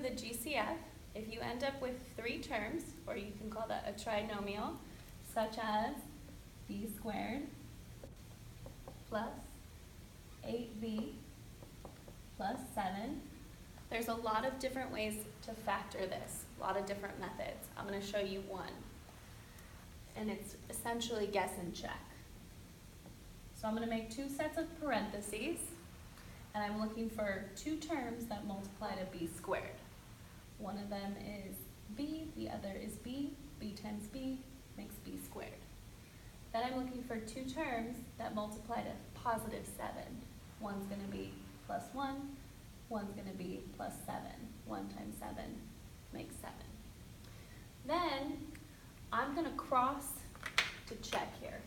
with a GCF, if you end up with three terms, or you can call that a trinomial, such as b squared plus 8b plus 7, there's a lot of different ways to factor this, a lot of different methods. I'm going to show you one, and it's essentially guess and check. So I'm going to make two sets of parentheses, and I'm looking for two terms that multiply to b squared. One of them is b, the other is b. b times b makes b squared. Then I'm looking for two terms that multiply to positive 7. One's going to be plus 1, one's going to be plus 7. 1 times 7 makes 7. Then I'm going to cross to check here.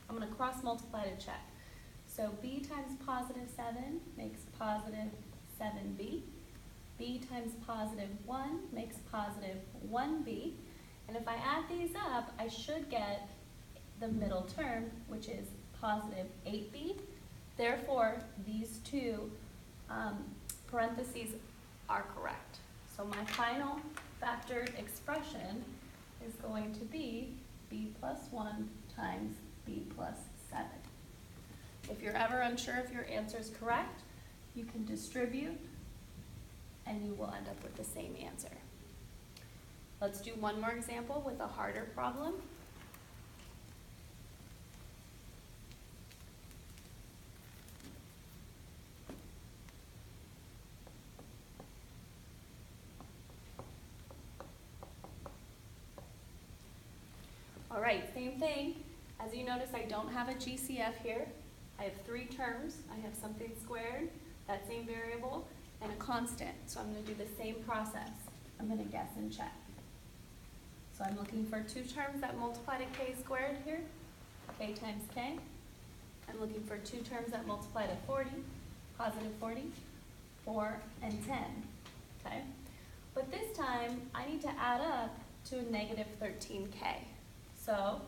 I'm going to cross multiply to check. So b times positive 7 makes positive 7b. b times positive 1 makes positive 1b. And if I add these up, I should get the middle term, which is positive 8b. Therefore, these two parentheses are correct. So my final factored expression is going to be b plus 1 times b plus 7. If you're ever unsure if your answer is correct, you can distribute and you will end up with the same answer. Let's do one more example with a harder problem. All right, same thing. As you notice, I don't have a GCF here. I have three terms. I have something squared, that same variable, and a constant. So I'm going to do the same process. I'm going to guess and check. So I'm looking for two terms that multiply to k squared here, k times k. I'm looking for two terms that multiply to 40, positive 40, 4, and 10. Okay? But this time, I need to add up to a negative 13k. So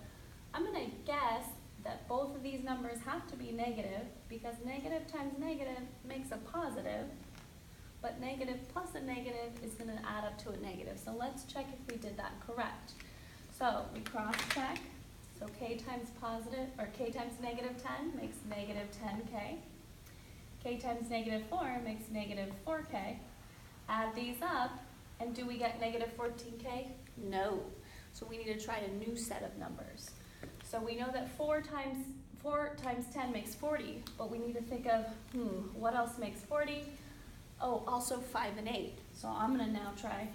I'm going to guess that both of these numbers have to be negative because negative times negative makes a positive, but negative plus a negative is going to add up to a negative. So let's check if we did that correct. So we cross-check. So k times positive, or k times negative 10 makes negative 10k. K times negative 4 makes negative 4k. Add these up, and do we get negative 14k? No. So we need to try a new set of numbers. So we know that 4 times 10 makes 40, but we need to think of, what else makes 40? Oh, also 5 and 8. So I'm going to now try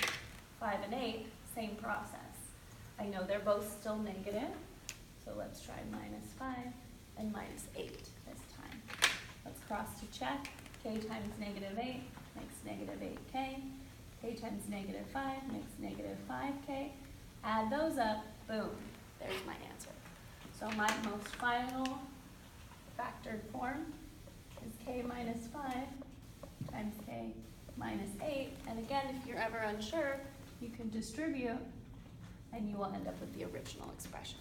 5 and 8, same process. I know they're both still negative, so let's try minus 5 and minus 8 this time. Let's cross to check. K times negative 8 makes negative 8k. K times negative 5 makes negative 5k. Add those up, boom, there's my answer. So my most final factored form is k minus 5 times k minus 8. And again, if you're ever unsure, you can distribute and you will end up with the original expression.